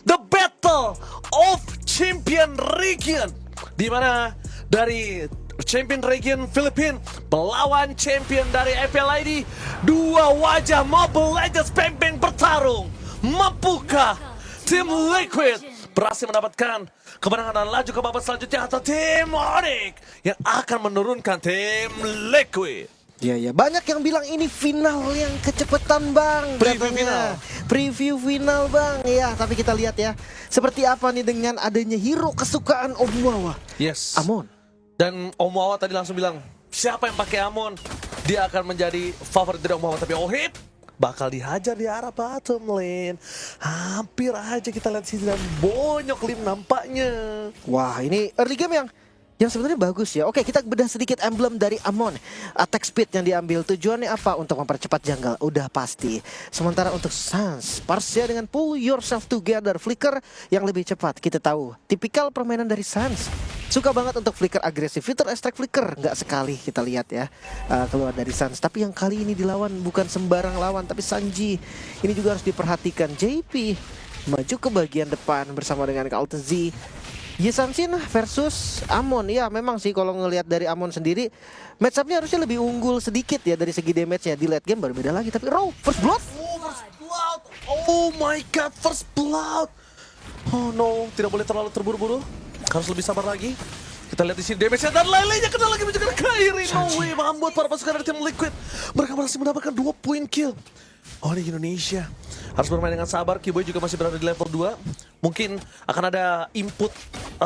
The Battle of Champion Region, di mana dari Champion Region Filipina melawan champion dari FLID. Dua wajah Mobile Legends Pempeng bertarung. Mampukah tim Liquid berhasil mendapatkan kemenangan dan laju ke babak selanjutnya, atau tim Onyx yang akan menurunkan tim Liquid? Iya, banyak yang bilang ini final yang kecepatan bang. Preview katanya. final. Preview final bang. Ya, tapi kita lihat ya, seperti apa nih dengan adanya hero kesukaan Omuawa, Yes. Amon. Dan Om Wawa tadi langsung bilang, siapa yang pakai Amon, dia akan menjadi favorit dari Om Wawa. Tapi Ohip bakal dihajar di arah bottom lane. Hampir aja kita lihat sini dan bonyok Lim nampaknya. Wah, ini early game yang sebenarnya bagus ya. Oke, kita bedah sedikit emblem dari Amon. Attack speed yang diambil tujuannya apa? Untuk mempercepat jungle, udah pasti. Sementara untuk Sans, Parsia dengan pull yourself together, flicker yang lebih cepat. Kita tahu, tipikal permainan dari Sans. Suka banget untuk flicker agresif, fitur extract flicker. Nggak sekali kita lihat ya keluar dari Sans. Tapi yang kali ini dilawan bukan sembarang lawan, tapi Sanji. Ini juga harus diperhatikan. JP maju ke bagian depan bersama dengan Kalte Z. Yesamsin versus Amon. Ya memang sih kalau ngelihat dari Amon sendiri, match up-nya harusnya lebih unggul sedikit ya dari segi damage-nya. Di late game baru beda lagi. Tapi Raw first blood. Oh, first blood. Oh my god, first blood. Oh no, tidak boleh terlalu terburu-buru. Harus lebih sabar lagi. Kita lihat di sini damage-nya dan lainnya kena lagi menjaga Kairi. No way, membuat para pasukan dari tim Liquid. Mereka berhasil mendapatkan 2 point kill. Oh, di Indonesia harus bermain dengan sabar. Kiboy juga masih berada di level 2. Mungkin akan ada input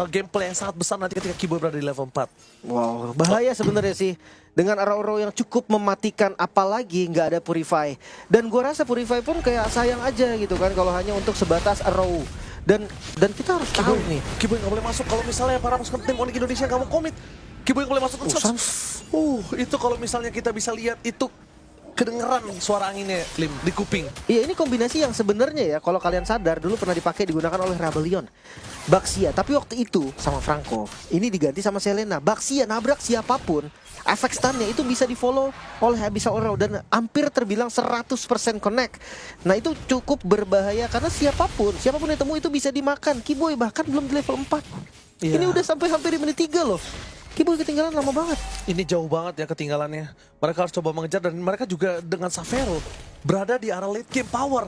gameplay yang sangat besar nanti ketika Kiboy berada di level 4. Wow, bahaya sebenarnya sih. Dengan arrow-arrow yang cukup mematikan, apalagi nggak ada Purify. Dan gua rasa Purify pun kayak sayang aja gitu kan kalau hanya untuk sebatas arrow. Dan kita harus tahu nih, Kiboy nggak boleh masuk kalau misalnya para pasukan tim Onyx Indonesia nggak mau komit. Kiboy nggak boleh masuk. Itu kalau misalnya kita bisa lihat itu kedengeran suara anginnya Lim di kuping. iya ini kombinasi yang sebenarnya ya kalau kalian sadar dulu pernah dipakai digunakan oleh Rebellion. Baxia, tapi waktu itu sama Franco. Ini diganti sama Selena. Baxia nabrak siapapun, efek stunnya itu bisa di follow oleh Abyssal Arrow dan hampir terbilang 100% connect. Nah itu cukup berbahaya karena siapapun yang ditemu itu bisa dimakan. Kiboy bahkan belum di level 4. Iya. Ini udah sampai hampir di menit 3 loh. Kiboy ketinggalan lama banget. Ini jauh banget ya ketinggalannya. Mereka harus coba mengejar dan mereka juga dengan Savero berada di arah late game power.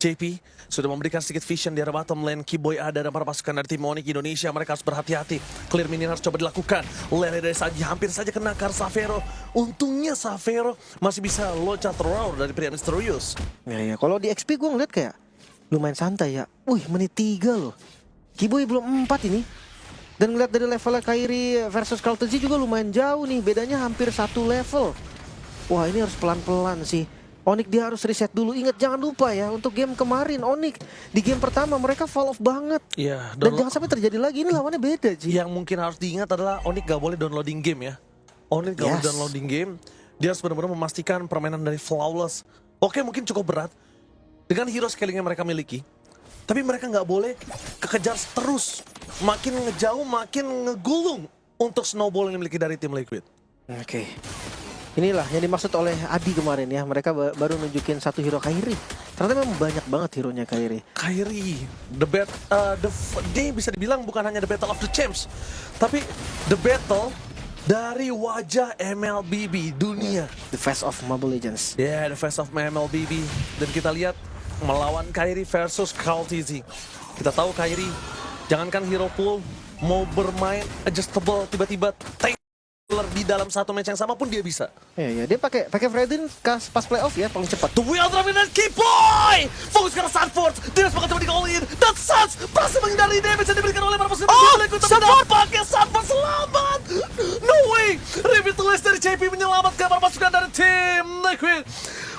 JP sudah memberikan sedikit vision di arah bottom lane. Kiboy ada dan para pasukan dari tim Onyx Indonesia. Mereka harus berhati-hati. Clear minion harus coba dilakukan. Lele dari Sanji hampir saja kena kar Savero. Untungnya Savero masih bisa loncat roar dari pria misterius. Ya, kalau di XP gue ngeliat kayak lumayan santai ya. Wih, menit 3 loh. Kiboy belum 4 ini. Dan ngeliat dari levelnya Kairi versus Kalte Z juga lumayan jauh nih. Bedanya hampir 1 level. Wah, ini harus pelan-pelan sih. Onyx dia harus reset dulu. Ingat, jangan lupa ya, untuk game kemarin Onyx di game pertama mereka fall off banget. Iya, Dan jangan sampai terjadi lagi. Ini lawannya beda, Ji. yang mungkin harus diingat adalah Onyx gak boleh downloading game ya. Onyx gak boleh Yes. downloading game. Dia harus benar-benar memastikan permainan dari flawless. Oke, mungkin cukup berat dengan hero scaling yang mereka miliki. Tapi mereka nggak boleh kekejar terus. Makin ngejauh, makin ngegulung untuk snowball yang dimiliki dari tim Liquid. Oke. Inilah yang dimaksud oleh Adi kemarin ya. Mereka baru nunjukin satu hero Kairi. Ternyata memang banyak banget hero-nya Kairi. Kairi, dia bisa dibilang bukan hanya the battle of the champs, tapi the battle dari wajah MLBB dunia. The face of Mobile Legends. Yeah, the face of MLBB. Dan kita lihat melawan Kairi versus Kalte Z. Kita tahu Kairi, jangankan hero pool, mau bermain adjustable tiba-tiba tankler di dalam satu match yang sama pun dia bisa. Ya, dia pakai Fredin pas playoff ya, paling cepat. The wheel driving dan Kiboy! Fokus ke arah Sanford, dia sepakat coba di all in. Dan Sans berhasil menghindari damage yang diberikan oleh para pasukan Liquid. Tapi nampaknya Sanford selamat! No way! Revitalize dari JP menyelamatkan para pasukan dari tim Liquid.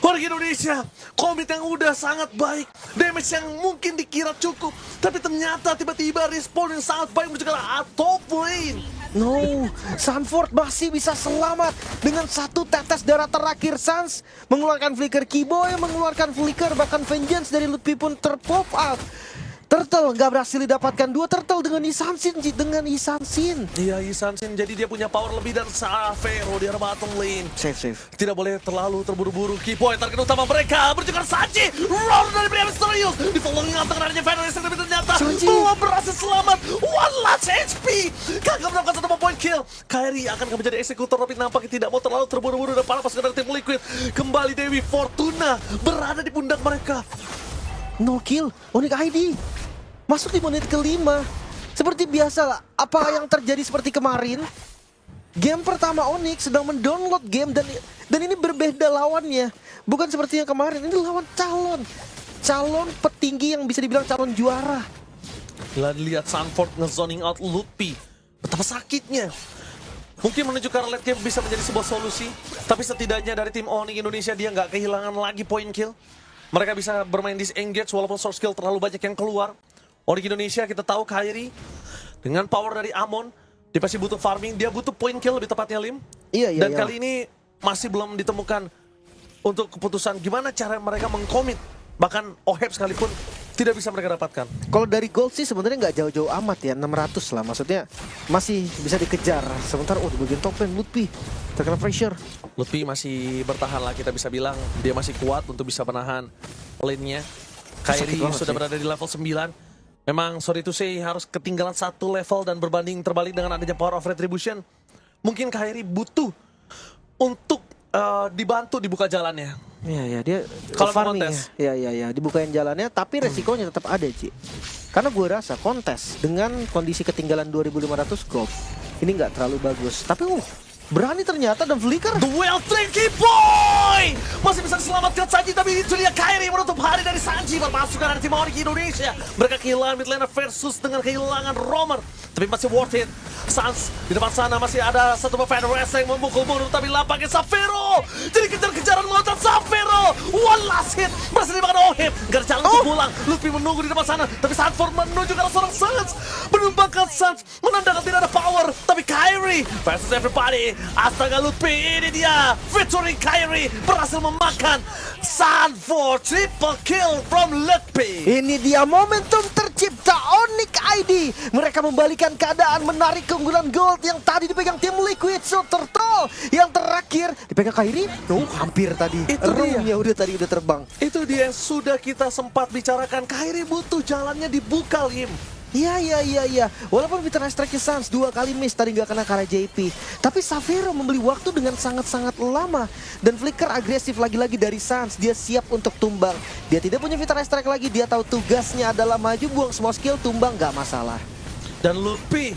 Warga Indonesia, komit yang udah sangat baik, damage yang mungkin dikira cukup, tapi ternyata tiba-tiba respawn yang sangat baik menuju ke arah top lane. No, Sanford masih bisa selamat dengan satu tetes darah terakhir. Sans mengeluarkan flicker, Kiboy mengeluarkan flicker, bahkan Vengeance dari Lutfi pun terpop out. Turtle nggak berhasil didapatkan. 2 turtle dengan Isansin, Ji. Dengan Isansin. Iya, Isansin jadi dia punya power lebih dan Savero di arah bottom lane. Save. Tidak boleh terlalu terburu-buru. Keyboy target utama mereka berjuang Sanji. Roll dari pria misterius. Di following up dengan adanya Fenris tapi ternyata Sanji belum berhasil selamat. One last HP. Gagal melakukan 1 point kill. Kairi akan menjadi eksekutor tapi nampaknya tidak mau terlalu terburu-buru dan para pasukan dari tim Liquid. Kembali Dewi Fortuna berada di pundak mereka. No kill. Onyx ID masuk di menit ke-5. Seperti biasa lah, apa yang terjadi seperti kemarin. Game pertama Onyx sedang mendownload game dan ini berbeda lawannya. Bukan seperti yang kemarin, ini lawan calon petinggi yang bisa dibilang calon juara. Lihat Sanford nge-zoning out Lupi. Betapa sakitnya. Mungkin menuju ke arah late game bisa menjadi sebuah solusi. Tapi setidaknya dari tim Onyx Indonesia dia nggak kehilangan lagi point kill. Mereka bisa bermain disengage walaupun source skill terlalu banyak yang keluar. Onyx Indonesia kita tahu Kairi dengan power dari Amon dia pasti butuh farming, dia butuh point kill lebih tepatnya Lim. Iya. Dan kali ini masih belum ditemukan untuk keputusan gimana cara mereka mengkomit. Bahkan Oheb sekalipun tidak bisa mereka dapatkan. Kalau dari gold sih sebenarnya nggak jauh-jauh amat ya, 600 lah maksudnya masih bisa dikejar. Sementara di bagian top lane Lutfi terkena pressure. Lutfi masih bertahan lah, kita bisa bilang dia masih kuat untuk bisa menahan lane-nya. Kairi sudah berada di level 9. Memang sorry to say harus ketinggalan 1 level dan berbanding terbalik dengan adanya Power of Retribution. Mungkin Kairi butuh untuk dibantu dibuka jalannya. Iya, dia kalau farming kontes. ya. Iya, dibukain jalannya tapi resikonya tetap ada, Ci. Karena gue rasa kontes dengan kondisi ketinggalan 2500 gold ini nggak terlalu bagus. Tapi berani ternyata dan Flicker. Duel Tricky Boy masih bisa diselamatkan Sanji, tapi itu dia Kairi menutup hari dari Sanji. Berpasukan dari tim Onyx Indonesia. Mereka kehilangan mid laner versus dengan kehilangan Romer, tapi masih worth it. Sans di depan sana masih ada satu fan rest yang memukul mundur, tapi lapangnya Savero jadi kejar-kejaran meloncat Savero. One last hit berhasil dimakan Oheb. Gak ada jalan untuk pulang. Luffy menunggu di depan sana, tapi Sanford menuju ke arah seorang Sans, menumbangkan Sans, menandakan tidak ada power. Tapi Kairi versus everybody. Astaga, Luffy ini dia featuring Kairi berhasil memakan Sanford. Triple kill from Luffy. Ini dia momentum tercipta Onyx ID. Mereka membalikan keadaan, menarik keunggulan gold yang tadi dipegang tim Liquid. So Turtle yang terakhir dipegang Kairi. Hampir tadi. Itu dia. Udah terbang. Itu dia yang sudah kita sempat bicarakan. Kairi butuh jalannya dibuka, Lim. Iya. Walaupun Vitra Strike Sans 2 kali miss tadi nggak kena karena JP. Tapi Savero membeli waktu dengan sangat-sangat lama. Dan Flicker agresif lagi-lagi dari Sans. Dia siap untuk tumbang. Dia tidak punya Vitra Strike lagi. Dia tahu tugasnya adalah maju, buang semua skill, tumbang, nggak masalah. Dan Luffy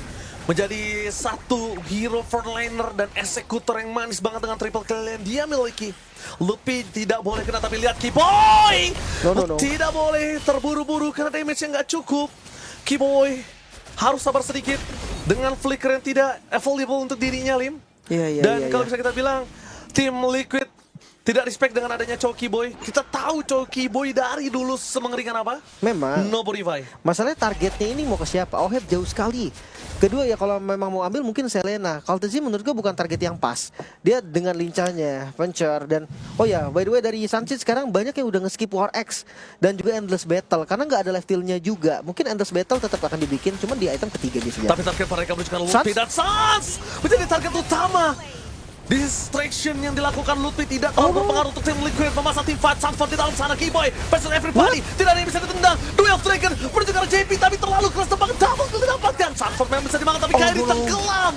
menjadi satu hero frontliner dan eksekutor yang manis banget dengan triple kill yang dia miliki. Luffy tidak boleh kena, tapi lihat Keyboy. No. Tidak boleh terburu-buru karena damage-nya nggak cukup. Keyboy harus sabar sedikit dengan flicker yang tidak available untuk dirinya, Lim. Iya. Dan kalau bisa kita bilang, tim Liquid tidak respect dengan adanya Choki Boy. Kita tahu Choki Boy dari dulu semengerikan apa? Memang. Nobody Buy. Masalahnya targetnya ini mau ke siapa? Oheb jauh sekali. Kedua ya kalau memang mau ambil mungkin Selena. Kaltezi menurut gue bukan target yang pas. Dia dengan lincahnya, pencer dan oh ya by the way dari Sunset sekarang banyak yang udah nge-skip War X dan juga Endless Battle karena nggak ada live steal-nya juga. Mungkin Endless Battle tetap akan dibikin, cuman di item ketiga dia sudah. Tapi target mereka menunjukkan Luffy dan Sans menjadi target utama. Distraction yang dilakukan Lutfi tidak terlalu berpengaruh untuk tim Liquid. Memasang tim fight Sanford di dalam sana. Keyboy versus everybody. Tidak ada yang bisa ditendang. Duel Dragon menuju ke arah JP, tapi terlalu keras tembakan double kill didapatkan. Sanford memang bisa dimakan, tapi Kairi tenggelam.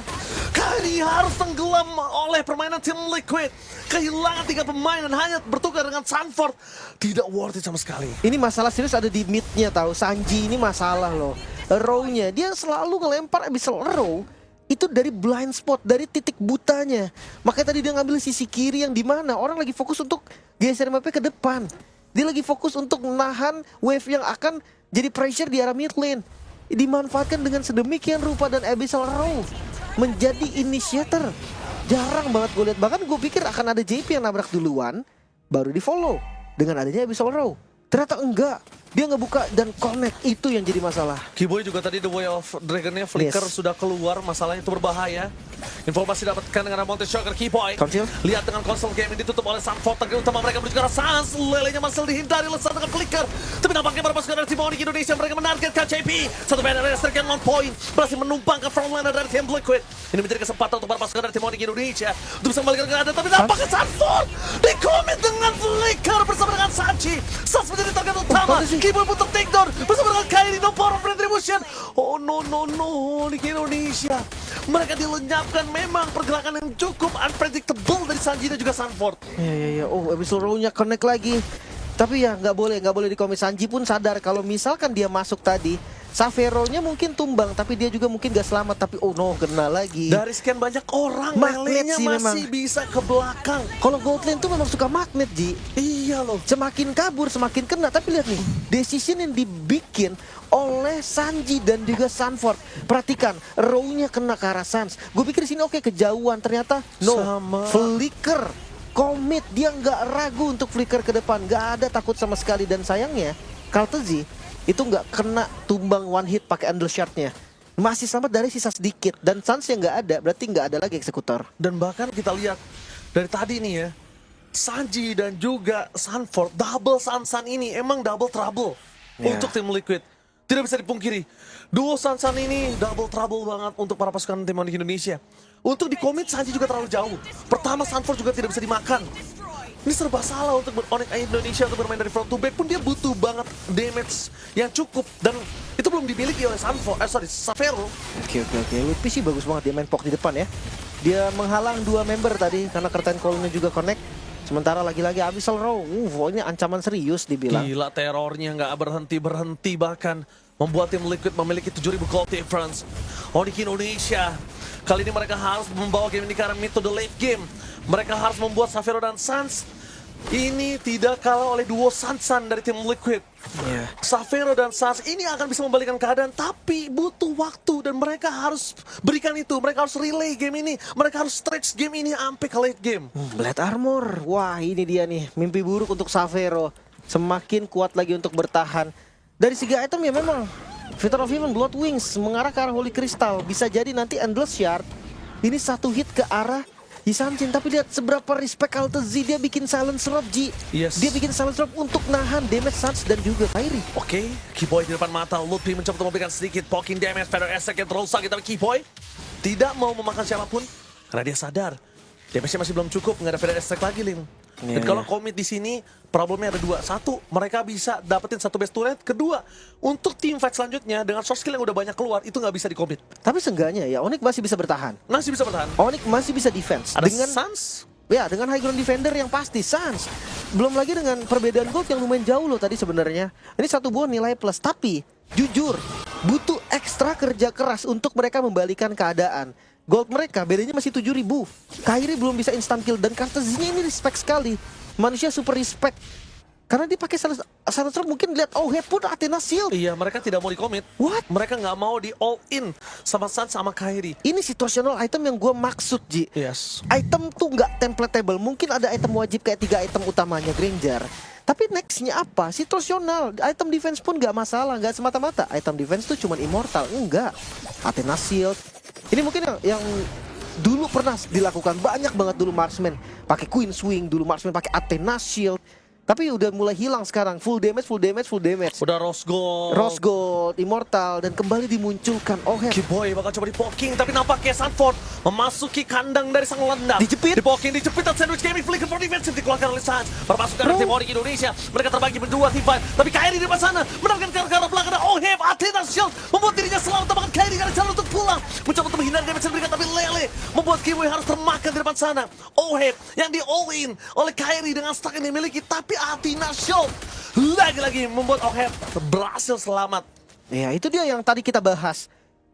Kairi harus tenggelam oleh permainan tim Liquid. Kehilangan 3 pemain dan hanya bertukar dengan Sanford. Tidak worth it sama sekali. Ini masalah serius ada di mid-nya tahu. Sanji ini masalah loh. Row-nya dia selalu ngelempar abyssal row itu dari blind spot, dari titik butanya. Makanya tadi dia ngambil sisi kiri yang dimana orang lagi fokus untuk geser map ke depan. Dia lagi fokus untuk menahan wave yang akan jadi pressure di arah mid lane. Dimanfaatkan dengan sedemikian rupa dan abyssal row menjadi initiator. Jarang banget gue lihat. Bahkan gue pikir akan ada JP yang nabrak duluan baru di follow dengan adanya abyssal row. Ternyata enggak. dia ngebuka dan connect, itu yang jadi masalah. Kiboy juga tadi The Way of Dragon-nya flicker Yes. sudah keluar, masalahnya itu berbahaya. Informasi dapatkan dengan Monte Shocker Kiboy. Conceal. Lihat dengan konsol game ini ditutup oleh Sanford, target utama mereka menuju ke arah Sans. Lelenya masih dihindari lesar dengan flicker. Tapi nampaknya para pasukan dari tim Onyx Indonesia mereka menargetkan JP. Satu banner dari Striker on point, berhasil menumpangkan frontliner dari tim Liquid. Ini menjadi kesempatan untuk para pasukan dari tim Onyx Indonesia untuk bisa kembali ke keadaan, tapi nampaknya Sanford dikomit dengan flicker bersama dengan Sanchi. Sans menjadi target utama. Kiboy pun take-down bersama dengan Kairi. No power of retribution. Oh no, Onyx Indonesia. Mereka dilenyapkan, memang pergerakan yang cukup unpredictable dari Sanji dan juga Sanford. Ya. Oh, Abyssal Row-nya connect lagi. Tapi ya nggak boleh di komit. Sanji pun sadar kalau misalkan dia masuk tadi, Savero-nya mungkin tumbang, tapi dia juga mungkin gak selamat. Tapi oh no, kena lagi. Dari sekian banyak orang, Magnet Mele-nya sih masih memang. bisa ke belakang. Kalau Goldlane tuh memang suka magnet, Ji. Iya loh. Semakin kabur, semakin kena. Tapi lihat nih, decision yang dibikin oleh Sanji dan juga Sanford. Perhatikan, row-nya kena ke arah Sans. Gue pikir di sini oke, kejauhan. Ternyata no, Sama. flicker. Komit, dia nggak ragu untuk flicker ke depan. Nggak ada takut sama sekali. Dan sayangnya, Kartezi itu nggak kena tumbang one hit pakai Undershard-nya. Masih selamat dari sisa sedikit. Dan Sans yang nggak ada, berarti nggak ada lagi eksekutor. Dan bahkan kita lihat dari tadi nih ya, Sanji dan juga Sanford, double Sansan ini emang double trouble untuk tim Liquid. Tidak bisa dipungkiri, duo Sansan ini double trouble banget untuk para pasukan tim Onyx Indonesia. Untuk di komit Sanji juga terlalu jauh. Pertama Sanford juga tidak bisa dimakan. Ini serba salah untuk Onyx Indonesia untuk bermain dari front to back pun dia butuh banget damage yang cukup, dan itu belum dimiliki oleh Savero. Oke. Lutfi sih bagus banget, dia main pok di depan ya. Dia menghalang dua member tadi karena Curtain Call-nya juga connect. Sementara lagi-lagi Abyssal Row, ini ancaman serius dibilang. Gila, terornya nggak berhenti-berhenti, bahkan membuat tim Liquid memiliki 7.000 gold difference. Onyx Indonesia, kali ini mereka harus membawa game ini ke arah mid to the late game. Mereka harus membuat Savero dan Sans ini tidak kalah oleh duo Sansan dari tim Liquid. Savero dan Sans ini akan bisa membalikan keadaan, tapi butuh waktu dan mereka harus berikan itu. Mereka harus relay game ini, mereka harus stretch game ini sampai ke late game. Blade Armor, wah ini dia nih, mimpi buruk untuk Savero. Semakin kuat lagi untuk bertahan. Dari segi item ya memang Victor of Heaven, Blood Wings mengarah ke arah Holy Crystal. Bisa jadi nanti Endless Shard ini satu hit ke arah Hisamjin, tapi lihat seberapa respect Kartezi, dia bikin silence rob, Ji. Yes. Dia bikin silence rob untuk nahan damage Sans dan juga Kairi. Oke, Kiboy di depan mata, Lutfi mencoba untuk memberikan sedikit poking damage, Feather Esek yang terlalu sakit, tapi Kiboy tidak mau memakan siapapun karena dia sadar damage-nya masih belum cukup, nggak ada Feather Esek lagi, Lim. Dan kalau komit di sini, problemnya ada dua. Satu, mereka bisa dapetin satu base turret. Kedua, untuk team fight selanjutnya dengan short skill yang udah banyak keluar, itu nggak bisa dikomit. Tapi seenggaknya ya Onyx masih bisa bertahan. Masih bisa bertahan. Onyx masih bisa defense Ada dengan Sans. ya dengan high ground defender yang pasti Sans. Belum lagi dengan perbedaan gold yang lumayan jauh loh tadi sebenarnya. Ini satu buah nilai plus, tapi jujur butuh ekstra kerja keras untuk mereka membalikan keadaan. Gold mereka bedanya masih 7.000. Kairi belum bisa instant kill dan Kartezinya ini respect sekali. Manusia super respect. Karena dia pakai silence rob, mungkin lihat pun Athena shield. Iya, mereka tidak mau dikomit. What? Mereka nggak mau di all in sama Sans sama Kairi. Ini situational item yang gue maksud, Ji. Yes. Item tuh nggak templatable. Mungkin ada item wajib kayak 3 item utamanya Granger. Tapi nextnya apa? Situasional. Item defense pun nggak masalah. Nggak semata-mata item defense tuh cuman immortal. Enggak. Athena shield. Ini mungkin yang dulu pernah dilakukan banyak banget dulu marksman. Pakai Queen Swing, dulu marksman pakai Athena shield. Tapi udah mulai hilang sekarang. Full damage. Udah Rose Gold. Rose Gold, Immortal, dan kembali dimunculkan Kiboy bakal coba di-poking, tapi nampaknya Sanford memasuki kandang dari sang landap. Dijepit. Di-poking, dijepit, dan sandwich gaming flicker for defensive dikeluarkan oleh Sans. Perpasukan dari tim Onyx Indonesia, mereka terbagi berdua tim fight. Tapi Kairi di depan sana mendapatkan karena belakang ada Oheb, Athena shield membuat dirinya selamat, bahkan Kairi gak ada jalan untuk pulang. Mencoba untuk menghindari damage yang diberikan, tapi Lele membuat Kiboy harus termakan di depan sana. Oheb yang di all in oleh Kairi dengan stack yang dimiliki, tapi Athena shield lagi-lagi membuat Oheb berhasil selamat. Ya itu dia yang tadi kita bahas.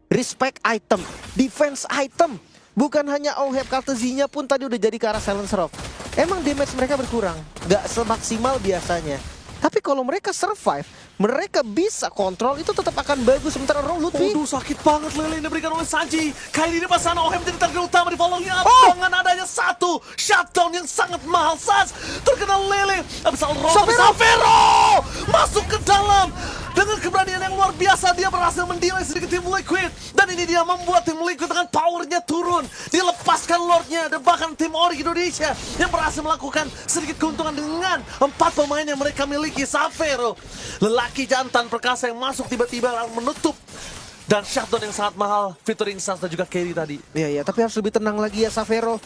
Respect item, defense item. Bukan hanya Oheb, Kartezinya pun tadi udah jadi ke arah silence rob. Emang damage mereka berkurang, gak semaksimal biasanya. Tapi kalau mereka survive, mereka bisa kontrol itu tetap akan bagus. Sementara Raw Lutfi, Waduh, sakit banget Lele yang diberikan oleh Sanji. Kairi di depan sana, OHEM menjadi target utama di follownya dengan adanya satu shutdown yang sangat mahal. Sans terkena Lele. Abis Savero masuk ke dalam. Dengan keberanian yang luar biasa, dia berhasil mendelay sedikit tim Liquid. Dan ini dia membuat tim Liquid dengan powernya turun. Dia lepaskan Lordnya dan bahkan tim Ori Indonesia yang berhasil melakukan sedikit keuntungan dengan 4 pemain yang mereka miliki. Savero, lelaki jantan perkasa yang masuk tiba-tiba menutup. Dan shutdown yang sangat mahal, featuring Sans dan juga Kairi tadi. Iya, tapi harus lebih tenang lagi ya Savero.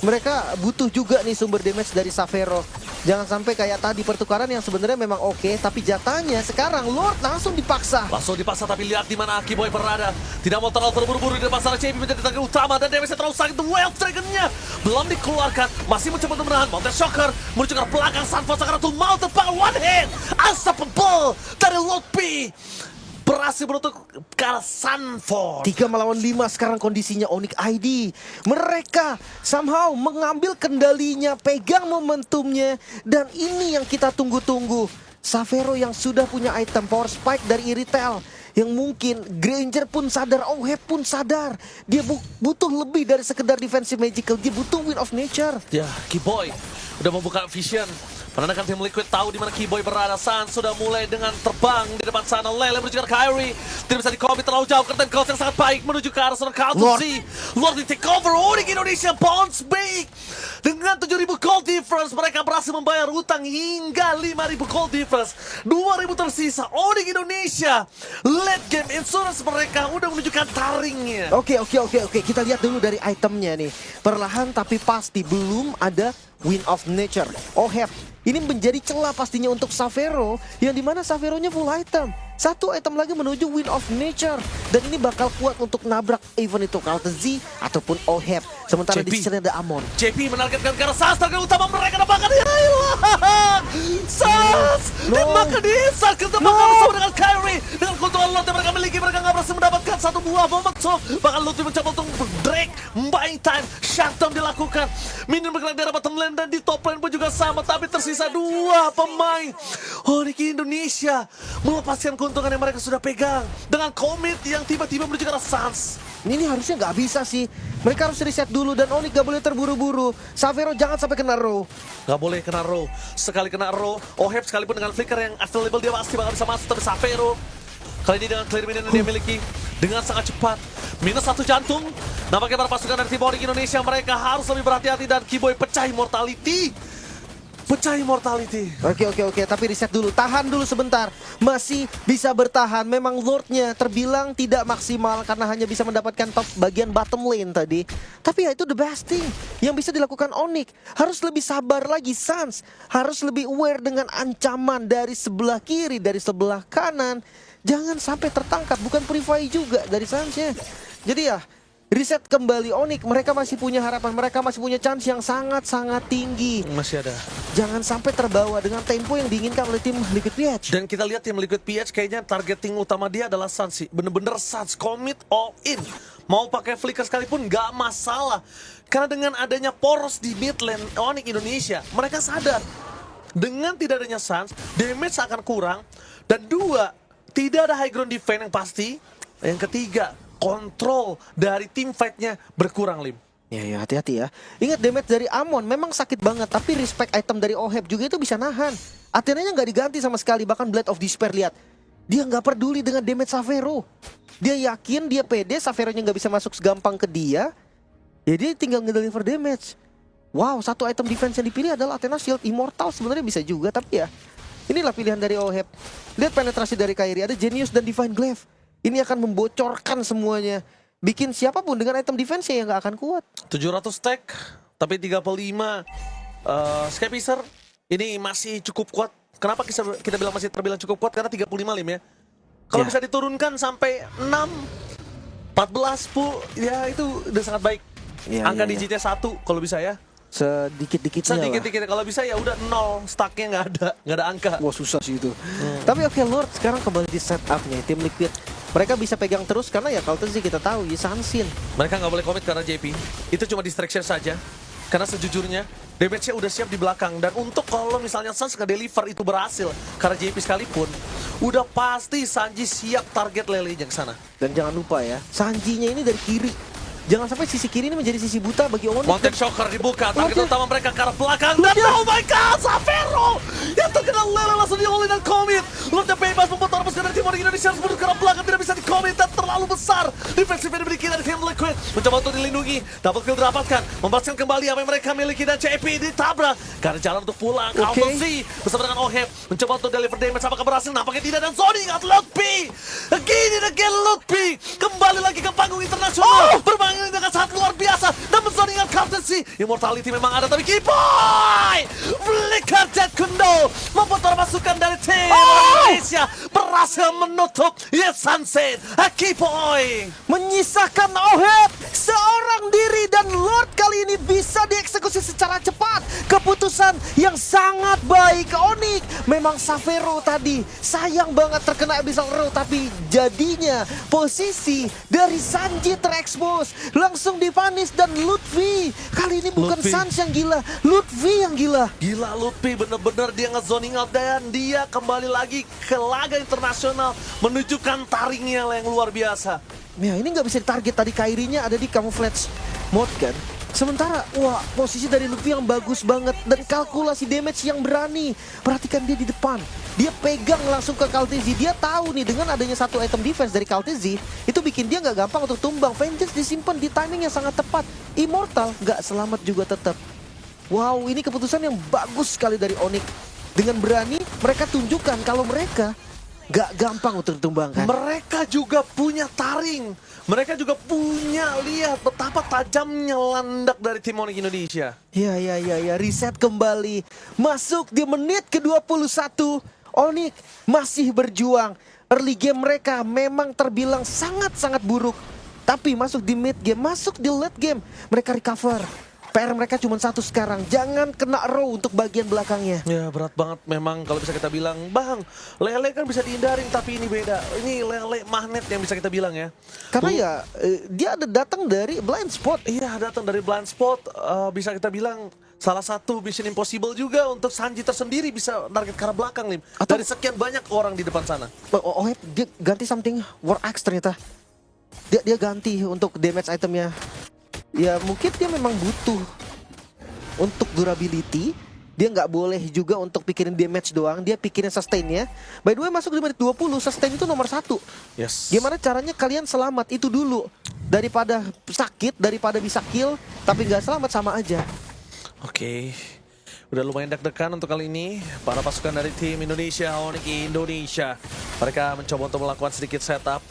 Mereka butuh juga nih sumber damage dari Savero. Jangan sampai kayak tadi pertukaran yang sebenarnya memang oke, tapi jatahnya sekarang Lord langsung dipaksa. Langsung dipaksa, tapi lihat di mana Akiboy berada. Tidak mau terlalu terburu-buru di depan sana. JP menjadi target utama dan damage-nya terlalu sakit. Wild Dragon-nya belum dikeluarkan, masih mencoba untuk menahan. Mountain Shocker menuju ke belakang. Sunfall sekarang tuh mau terbang one hit. Unstoppable dari Lord P. Berhasil menutup ke arah Sunfall. 3 melawan 5 sekarang kondisinya Onyx ID. Mereka somehow mengambil kendalinya, pegang momentumnya. Dan ini yang kita tunggu-tunggu. Savero yang sudah punya item Power Spike dari Iritel. Yang mungkin Granger pun sadar, OHEP pun sadar. Dia butuh lebih dari sekedar defensive magical. Dia butuh Wind of Nature. Ya, Kiboy udah membuka vision. Menandakan tim Liquid tahu di mana Kiboy berada. Sans sudah mulai dengan terbang di depan sana. Lele menuju ke Kairi. Tidak bisa di-commit terlalu jauh. Curtain Calls yang sangat baik menuju ke arah seorang Kaltusi. Lord di take over. Onyx Indonesia bounce back. Dengan 7.000 gold difference, mereka berhasil membayar utang hingga 5.000 gold difference. 2.000 tersisa. Onyx Indonesia late game insurance mereka udah menunjukkan taringnya. Oke. Kita lihat dulu dari itemnya nih. Perlahan tapi pasti belum ada Wind of Nature. OHEP. Ini menjadi celah pastinya untuk Savero, yang dimana Saveronya full item. Satu item lagi menuju Wind of Nature. Dan ini bakal kuat untuk nabrak even itu Carlton Z ataupun OHEP. Sementara JP. di sini ada Amon. JP menargetkan ke arah Sans, target utama mereka tembakan hilang. Sans tembakan hilang, tembakan bersama dengan Kairi. Dengan keuntungan lot yang mereka miliki, mereka nggak berhasil mendapatkan satu buah momentum. Bahkan Lutfi mencoba untuk break, buying time, shutdown dilakukan. Minion bergerak dari bottom lane dan di top lane pun juga sama, tapi tersisa 2 pemain. Onyx Indonesia melepaskan keuntungan yang mereka sudah pegang dengan komit yang tiba-tiba menuju ke arah Sans. Ini harusnya nggak bisa sih. Mereka harus reset dulu dan Onyx gak boleh terburu-buru. Savero jangan sampai kena row. Gak boleh kena row. Sekali kena row, OHEP sekalipun dengan flicker yang available dia pasti bakal bisa masuk. Tapi Savero kali ini dengan clear minion yang dia miliki dengan sangat cepat. Minus 1 jantung. Nampaknya para pasukan dari tim Onyx Indonesia mereka harus lebih berhati-hati dan Kiboy pecah immortality. Pecah immortality. Oke, tapi reset dulu, tahan dulu sebentar. Masih bisa bertahan. Memang Lordnya terbilang tidak maksimal karena hanya bisa mendapatkan top bagian bottom lane tadi. Tapi ya itu the best thing yang bisa dilakukan Onyx. Harus lebih sabar lagi Sans. Harus lebih aware dengan ancaman dari sebelah kiri, dari sebelah kanan. Jangan sampai tertangkap, bukan Privai juga dari Sansnya. Jadi ya reset kembali Onyx, mereka masih punya harapan, mereka masih punya chance yang sangat-sangat tinggi. Masih ada. Jangan sampai terbawa dengan tempo yang diinginkan oleh tim Liquid PH. Dan kita lihat tim Liquid PH kayaknya targeting utama dia adalah Sans sih. Bener-bener Sans commit all in. Mau pakai flicker sekalipun gak masalah. Karena dengan adanya poros di mid lane Onyx Indonesia, mereka sadar dengan tidak adanya Sans, damage akan kurang. Dan 2, tidak ada high ground defense yang pasti. Yang ketiga, kontrol dari tim fight-nya berkurang, Lim. Ya hati-hati ya. Ingat damage dari Amon memang sakit banget, tapi respect item dari OHEP juga itu bisa nahan. Athenanya nggak diganti sama sekali, bahkan Blade of Despair lihat. Dia nggak peduli dengan damage Savero. Dia yakin, dia pede, Saveronya nggak bisa masuk segampang ke dia. Ya dia tinggal nge-deliver damage. Wow, satu item defense yang dipilih adalah Athena Shield Immortal, sebenarnya bisa juga, tapi ya inilah pilihan dari OHEP. Lihat penetrasi dari Kairi, ada Genius dan Divine Glaive. Ini akan membocorkan semuanya. Bikin siapapun dengan item defense yang nggak akan kuat. 700 stack, tapi 35 Skypicer. Ini masih cukup kuat. Kenapa kita bilang masih terbilang cukup kuat? Karena 35 Lim ya. Kalau bisa diturunkan sampai 6, 14, 10, ya itu udah sangat baik. Angka digitnya 1 kalau bisa ya. Sedikit-dikitnya lah. Sedikit-dikit, kalau bisa ya udah 0, stucknya nggak ada angka. Wah susah sih itu. Tapi oke, Lord sekarang kembali di setupnya tim Liquid. Mereka bisa pegang terus karena ya Carlton sih kita tahu ya Sansin. Mereka nggak boleh commit karena JP. Itu cuma distraction saja. Karena sejujurnya damage-nya udah siap di belakang. Dan untuk kalau misalnya Sans nge-deliver itu berhasil karena JP sekalipun, udah pasti Sanji siap target Lele-nya ke sana. Dan jangan lupa ya, Sanji-nya ini dari kiri. Jangan sampai sisi kiri ini menjadi sisi buta bagi Onyx. Mountain Shocker dibuka, target Oke. utama mereka ke arah belakang. Dan oh my god, Savero yang terkena Lele langsung di-all-in dan commit. Lordnya bebas membuat orang dari tim Indonesia harus mundur ke arah belakang, tidak bisa di-commit dan terlalu besar. Defensive yang dimiliki dari tim Liquid mencoba untuk dilindungi. Double kill didapatkan, membahaskan kembali apa yang mereka miliki dan CP ditabrak. Gak ada jalan untuk pulang. Oke. Counter Z bersama dengan Oheb mencoba untuk deliver damage, apakah berhasil? Nampaknya tidak, dan Zoni ingat Lutfi. Again and again Lutfi kembali lagi ke panggung internasional. Bermain dengan sangat luar biasa dan Zoni ingat Captaincy. Immortality memang ada, tapi Kiboy Flicker Jet Kundo membuat masukan dari tim Indonesia berhasil menutup Yes Sunset. Kiboy Menyisakan Oheb seorang diri dan Lord kali ini bisa dieksekusi secara cepat. Keputusan yang sangat baik Onyx. Memang Savero tadi sayang banget terkena Abyssal Row, tapi jadinya posisi dari Sanji terekspos, langsung dipanis. Dan Lutfi kali ini bukan Lutfi. Sans yang gila, Lutfi yang gila. Gila Lutfi, bener-bener dia nge-zoning out dan dia kembali lagi ke laga internasional menunjukkan taringnya yang luar biasa. Ya ini nggak bisa ditarget, tadi Kairinya ada di camouflage mode kan. Sementara wah posisi dari Lutfi yang bagus banget dan kalkulasi damage yang berani. Perhatikan dia di depan, dia pegang langsung ke Kaltezi. Dia tahu nih dengan adanya satu item defense dari Kaltezi itu bikin dia nggak gampang untuk tumbang. Vengeance disimpan di timing yang sangat tepat. Immortal nggak selamat juga tetap. Wow, ini keputusan yang bagus sekali dari Onyx. Dengan berani mereka tunjukkan kalau mereka gak gampang untuk ditumbangkan. Mereka juga punya taring. Mereka juga punya, lihat betapa tajamnya landak dari tim Onyx Indonesia. Ya, reset kembali. Masuk di menit ke-21. Onyx masih berjuang. Early game mereka memang terbilang sangat-sangat buruk. Tapi masuk di mid game, masuk di late game, mereka recover. PR mereka cuma satu sekarang, jangan kena row untuk bagian belakangnya. Ya berat banget memang kalau bisa kita bilang. Bang, Lele kan bisa dihindarin, tapi ini beda. Ini Lele magnet yang bisa kita bilang ya. Karena ya dia ada datang dari blind spot. Iya, datang dari blind spot. Bisa kita bilang salah satu mission impossible juga untuk Sanji tersendiri bisa target ke arah belakang, Lim. Atau- Dari sekian banyak orang di depan sana. Oh, dia ganti something War Axe ternyata. Dia ganti untuk damage itemnya. Ya mungkin dia memang butuh untuk durability. Dia nggak boleh juga untuk pikirin damage doang, dia pikirin sustainnya. By the way masuk di menit 20, sustain itu nomor 1. Yes. Gimana caranya kalian selamat itu dulu. Daripada sakit, daripada bisa kill tapi nggak selamat, sama aja. Oke. Udah lumayan deg-degan untuk kali ini. Para pasukan dari tim Indonesia, Onyx Indonesia. Mereka mencoba untuk melakukan sedikit setup.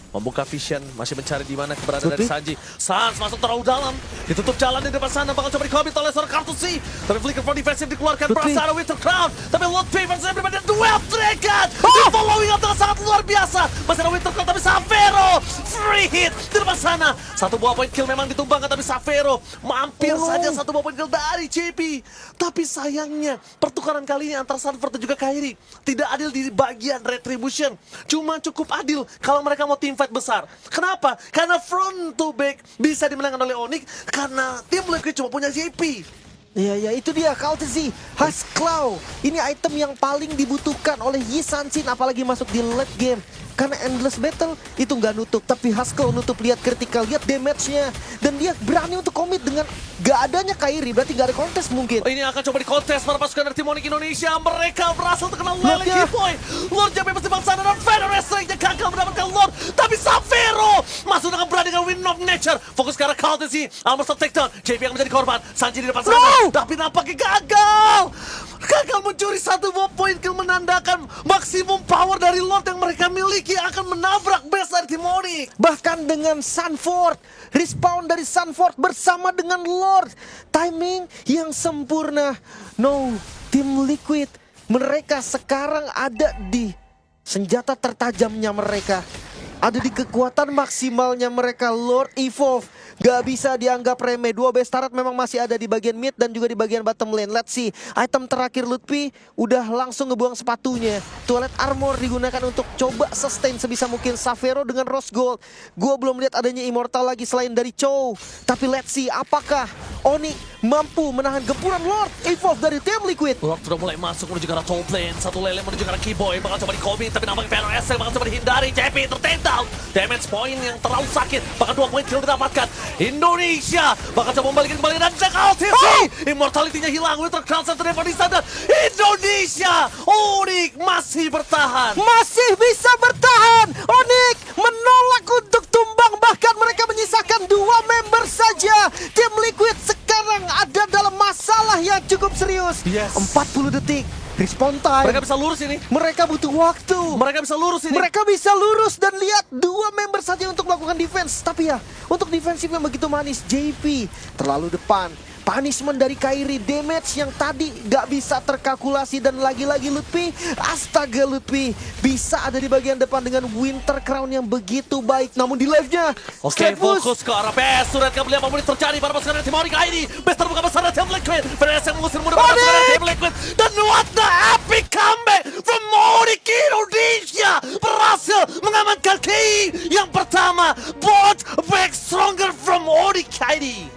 Membuka vision, masih mencari di mana keberadaan dari Sanji. Sans masuk terlalu dalam, ditutup jalan di depan sana, bakal coba di-commit oleh seorang Kartusi. Tapi flicker for defensive dikeluarkan, Lutfi. Prasara Winter Crown. Tapi Lutfi versus everybody, duel triggered. Di following up dengan sangat luar biasa. Masih ada Winter Crown, tapi Savero free hit di depan sana. Satu buah point kill memang ditumbangkan, tapi Savero mampir saja satu buah point kill dari JP. Tapi sayangnya, pertukaran kali ini antara Sanford dan juga Kairi tidak adil di bagian retribution. Cuma cukup adil kalau mereka mau team fight besar. Kenapa? Karena front to back bisa dimenangkan oleh Onyx karena tim Liquid cuma punya JP. Ya itu dia Kaltezi, Husk Claw. Ini item yang paling dibutuhkan oleh Yi Sansin apalagi masuk di late game. Karena Endless Battle itu nggak nutup, tapi Husk Claw nutup. Lihat critical, lihat damage-nya. Dan dia berani untuk komit dengan gak adanya Kairi, berarti gak ada kontes mungkin. Ini akan coba dikontes para pasukan dari tim Onyx Indonesia. Mereka berhasil terkena Lele Lord-nya. Kiboy. Lord yang bebas di bangsa dan Federer seringnya gagal mendapatkan Lord. Tapi Savero masuk dengan berani dengan Wind of Nature. Fokus ke arah Kaltezi, almost takedown. JP yang menjadi korban. Sanji di depan sana. No! Tapi nampaknya gagal. Gagal mencuri satu buah poin kill, menandakan maksimum power dari Lord yang mereka miliki akan menabrak base dari tim Onyx. Bahkan dengan Sanford, respawn dari Sanford bersama dengan Lord. Timing yang sempurna. No, tim Liquid, mereka sekarang ada di senjata tertajamnya mereka. Ada di kekuatan maksimalnya mereka. Lord Evolve gak bisa dianggap remeh. Dua base turret memang masih ada di bagian mid dan juga di bagian bottom lane. Let's see, item terakhir Lutfi udah langsung ngebuang sepatunya. Toilet armor digunakan untuk coba sustain sebisa mungkin. Savero dengan Rose Gold. Gue belum lihat adanya Immortal lagi selain dari Chow. Tapi let's see, apakah Oni mampu menahan gempuran Lord Evolve dari tim Liquid. Lord sudah mulai masuk menuju ke arah top lane. Satu lele menuju ke arah Keyboy. Bakal coba di-commit, tapi nampaknya VNOS bakal coba dihindari. JP ter-take down. Damage point yang terlalu sakit. Bahkan 2 poin kill didapatkan. Indonesia bakal coba membalikin kembali dan Jack LTC. Immortality-nya hilang. Winter Crown Center di sana. Indonesia. Onyx masih bertahan. Masih bisa bertahan. Onyx menolak untuk tumbang. Bahkan mereka menyisakan 2 member saja. Tim Liquid sekarang ada dalam masalah yang cukup serius. Yes. 40 detik. Respawn time. Mereka bisa lurus ini. Mereka butuh waktu. Mereka bisa lurus ini. Mereka bisa lurus dan lihat 2 member saja untuk melakukan defense. Tapi ya, untuk defensif yang begitu manis, JP terlalu depan. Punishment dari Kairi, damage yang tadi gak bisa terkalkulasi. Dan lagi-lagi Lutfi, astaga Lutfi, bisa ada di bagian depan dengan Winter Crown yang begitu baik. Namun di live-nya, Oke, straight push. fokus ke arah best. Sudah akan melihat apa yang terjadi pada pasukan tim Onyx ini. Best terbuka besar dari tim Liquid. VNS yang mengusir mudah pada pasukan tim Liquid. Dan what the epic comeback from Onyx Indonesia. Berhasil mengamankan KI yang pertama. Bot back stronger from Onyx ini.